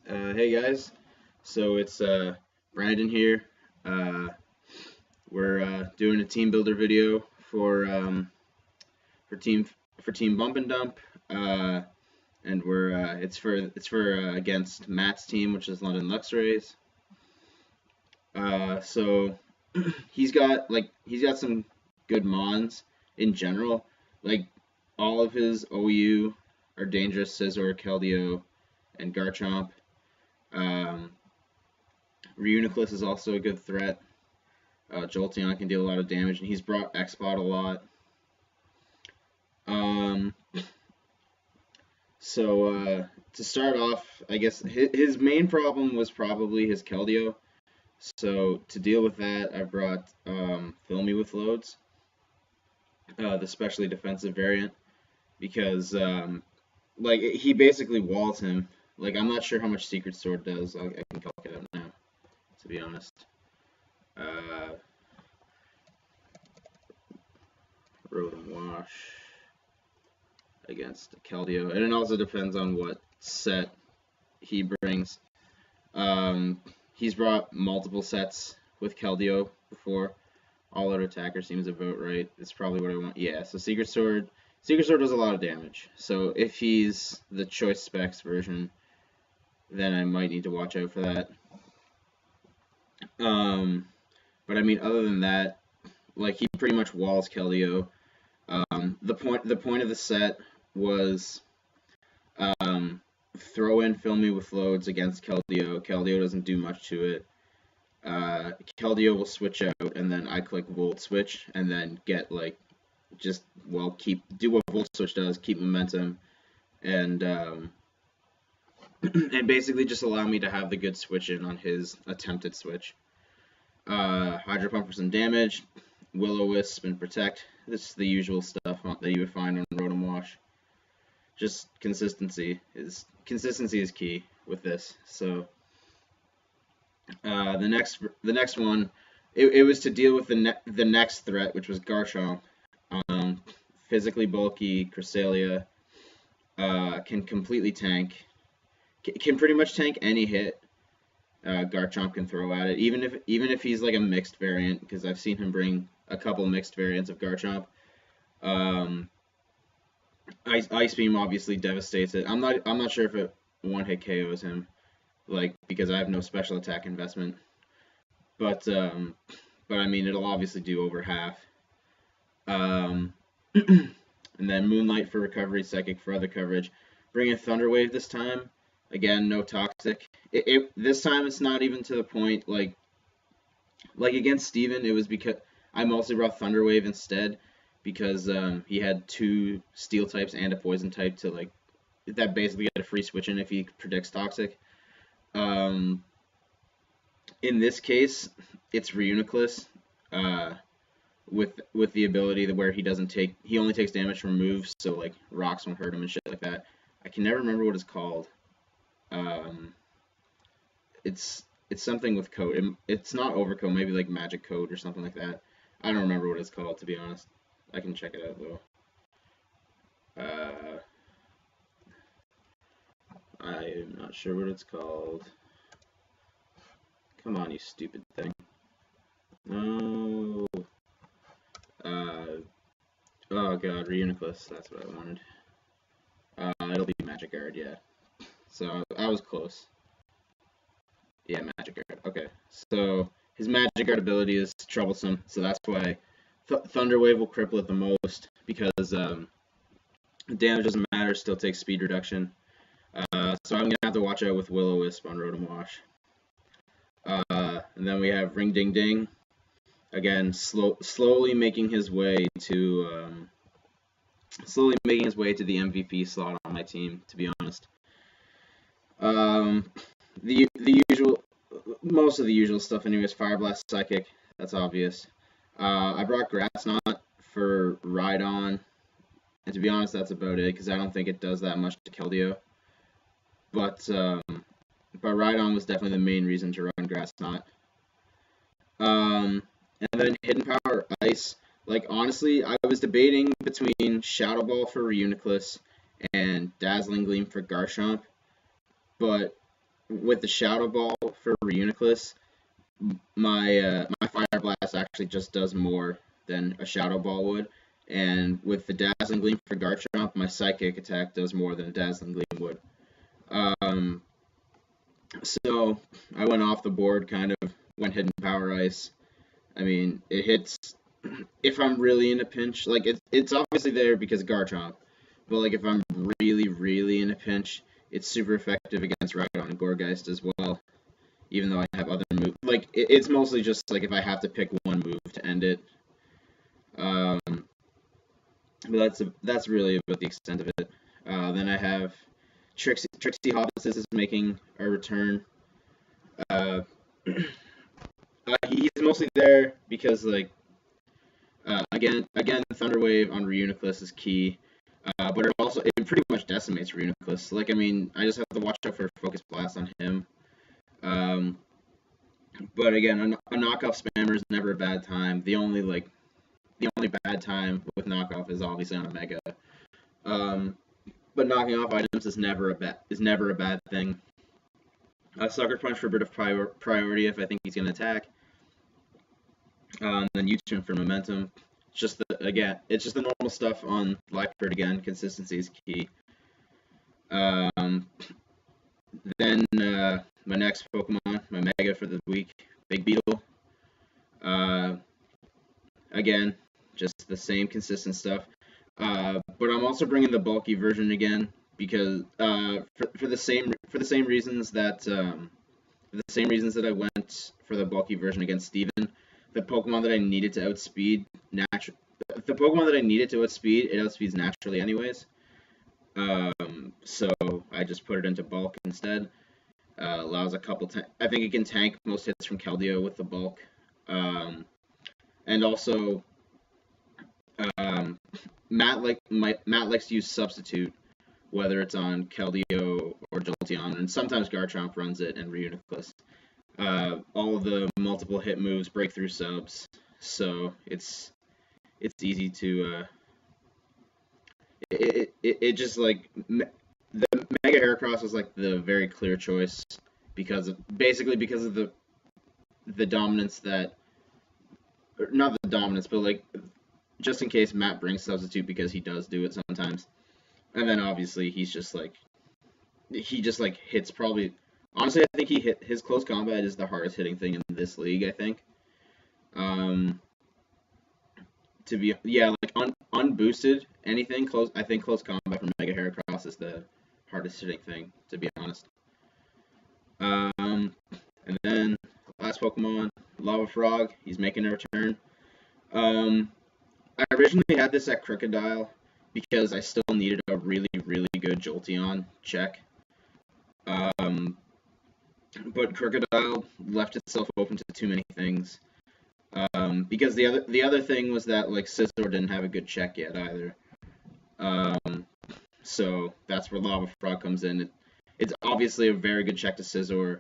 Hey guys, so it's Brandon here. Uh, we're doing a team builder video for team for Team Bump and Dump, and we're it's for against Matt's team, which is London Luxrays. So he's got some good mons in general. Like all of his OU are dangerous: Scizor, Keldeo, and Garchomp. Um, Reuniclus is also a good threat. Jolteon can deal a lot of damage, and he's brought X-Bot a lot. Um, to start off, I guess his main problem was probably his Keldeo. So to deal with that, I brought Fill Me with Loads, the specially defensive variant, because like he basically walls him. Like I'm not sure how much Secret Sword does. I can calculate it now, to be honest. Uh, Rotom Wash against Keldeo, and it also depends on what set he brings. He's brought multiple sets with Keldeo before. All out attacker seems about right. It's probably what I want. Yeah, so Secret Sword does a lot of damage. So if he's the choice specs version, then I might need to watch out for that. But I mean, other than that, like he pretty much walls Keldeo. The point of the set was throw in Fill Me with Loads against Keldeo. Keldeo doesn't do much to it. Keldeo will switch out, and then I click Volt Switch, and then get like do what Volt Switch does, keep momentum, and and basically just allow me to have the good switch in on his attempted switch. Hydro Pump for some damage, Will-O-Wisp and Protect. This is the usual stuff that you would find on Rotom Wash. Just consistency is key with this. So the next one, it was to deal with the next threat, which was Garchomp. Physically bulky Cresselia, can completely tank. Can pretty much tank any hit Garchomp can throw at it, even if he's like a mixed variant, because I've seen him bring a couple mixed variants of Garchomp. Ice Beam obviously devastates it. I'm not sure if it one hit KOs him, like because I have no special attack investment. But I mean it'll obviously do over half. And then Moonlight for recovery, Psychic for other coverage. Bring in Thunder Wave this time. Again, no toxic. This time it's not even to the point like against Steven, it was because I mostly brought Thunder Wave instead because he had two steel types and a poison type to like that basically get a free switch in if he predicts toxic. In this case, it's Reuniclus with the ability where he only takes damage from moves, so like rocks won't hurt him and shit like that. I can never remember what it's called. It's something with code. It's not Overcoat, maybe like Magic Code or something like that. I don't remember what it's called, to be honest. I can check it out though. I'm not sure what it's called. Come on, you stupid thing. No. Oh god, Reuniclus. That's what I wanted. It'll be Magic Guard, yeah. So I was close. Yeah, Magic Guard. Okay, so his Magic Guard ability is troublesome, so that's why Thunder Wave will cripple it the most, because damage doesn't matter, still takes speed reduction. So I'm going to have to watch out with Will-O-Wisp on Rotom Wash. And then we have Ring Ding Ding. Again, slowly making his way to the MVP slot on my team, to be honest. The usual, most of the usual stuff anyways. Fire Blast, Psychic, that's obvious. I brought Grass Knot for Rhydon, and to be honest, that's about it, because I don't think it does that much to Keldeo. But Rhydon was definitely the main reason to run Grass Knot. And then Hidden Power Ice. Like, honestly, I was debating between Shadow Ball for Reuniclus and Dazzling Gleam for Garchomp. but with the Shadow Ball for Reuniclus, my Fire Blast actually just does more than a Shadow Ball would, and with the Dazzling Gleam for Garchomp, my Psychic attack does more than a Dazzling Gleam would. So I went off the board, kind of went Hidden Power Ice. I mean, it hits if I'm really in a pinch. Like it's obviously there because of Garchomp, but like if I'm really in a pinch, it's super effective against Rhydon and Gourgeist as well. Even though I have other moves, like it's mostly just like if I have to pick one move to end it. But that's really about the extent of it. Then I have Trixie Hobbits is making a return. He's mostly there because like again Thunder Wave on Reuniclus is key. But it pretty much decimates Reuniclus. Like I mean, I just have to watch out for Focus Blast on him. But again, a knockoff spammer is never a bad time. The only bad time with knockoff is obviously on a Mega. But knocking off items is never a bad thing. Sucker Punch for a bit of priority if I think he's gonna attack. Then U-turn for momentum. It's just the normal stuff on Blackbird again. Consistency is key. Then my next Pokemon, my Mega for the week, Big Beetle. Again, just the same consistent stuff. But I'm also bringing the bulky version again because for the same reasons that I went for the bulky version against Steven. The Pokemon that I needed to outspeed it outspeeds naturally anyways. So I just put it into bulk instead. Allows a couple. I think it can tank most hits from Keldeo with the bulk. And also, Matt likes to use substitute, whether it's on Keldeo or Jolteon, and sometimes Garchomp runs it and Reuniclus. All of the multiple hit moves break through subs, so it's easy to it just like the Mega Heracross was like the very clear choice because of the dominance that, not the dominance, but like just in case Matt brings substitute because he does do it sometimes, and then obviously he just hits probably. Honestly, I think his close combat is the hardest hitting thing in this league. I think. Unboosted anything close. I think close combat from Mega Heracross is the hardest hitting thing, to be honest. And then last Pokemon, Lava Frog. He's making a return. I originally had this at Crocodile because I still needed a really good Jolteon check. But Crocodile left itself open to too many things. Because the other thing was that like Scizor didn't have a good check yet either. So that's where Lava Frog comes in. It's obviously a very good check to Scizor.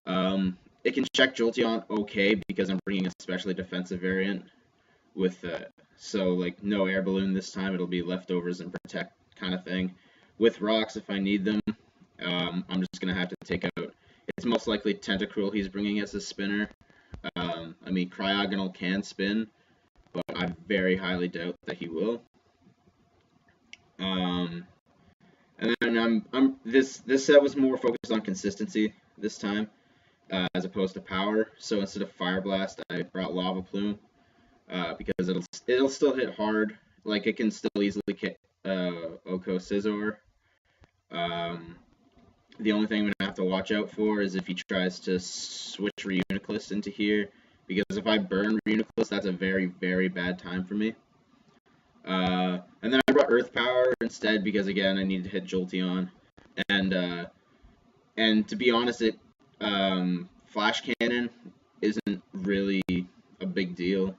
It can check Jolteon okay because I'm bringing a specially defensive variant with so like no Air Balloon this time. It'll be leftovers and protect kind of thing. With rocks if I need them, I'm just gonna have to take out. It's most likely Tentacruel he's bringing as a spinner. I mean, Cryogonal can spin, but I very highly doubt that he will. And then this set was more focused on consistency this time, as opposed to power. So instead of Fire Blast, I brought Lava Plume, because it'll still hit hard. Like it can still easily kick Oko Scizor. The only thing I'm going to have to watch out for is if he tries to switch Reuniclus into here, because if I burn Reuniclus, that's a very bad time for me. And then I brought Earth Power instead because, again, I needed to hit Jolteon. And to be honest, Flash Cannon isn't really a big deal.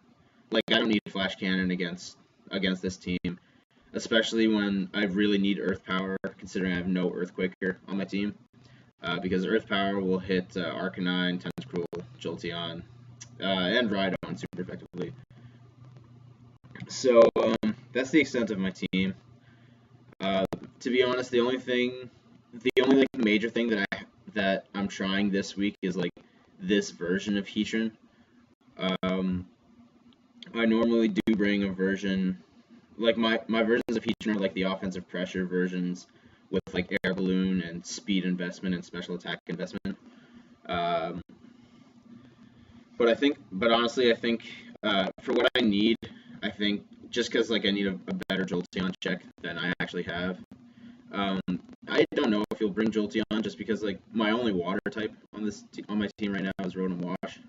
Like, I don't need Flash Cannon against this team, especially when I really need Earth Power, considering I have no Earthquaker on my team. Because Earth Power will hit Arcanine, Tentacruel, Jolteon, and Rhydon super effectively. So that's the extent of my team. To be honest, the only major thing that I that I'm trying this week is like this version of Heatran. I normally do bring a version, like my versions of Heatran are like the offensive pressure versions with like air balloon and speed investment and special attack investment. Um, but honestly, I think for what I need, I think just because like I need a better Jolteon check than I actually have. Um, I don't know if you'll bring Jolteon just because like my only water type on my team right now is Rotom Wash.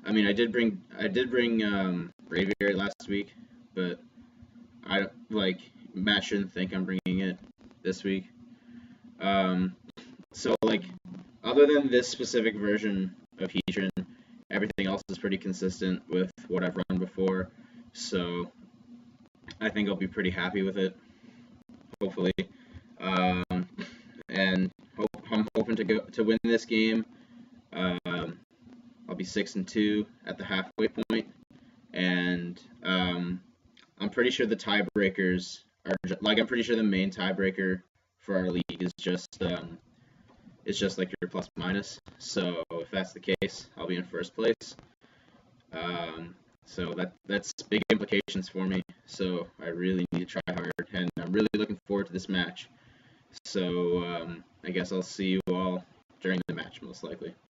I mean, I did bring Braviary last week, but I like Matt shouldn't think I'm bringing it this week. So like other than this specific version of Heatran, everything else is pretty consistent with what I've run before. So I think I'll be pretty happy with it, hopefully. Um, and I'm hoping to win this game. I'll be 6-2 at the halfway point, and I'm pretty sure the tiebreakers are like I'm pretty sure the main tiebreaker for our league is just it's just like your plus minus. So if that's the case, I'll be in first place. So that's big implications for me. So I really need to try hard, and I'm really looking forward to this match. So I guess I'll see you all during the match most likely.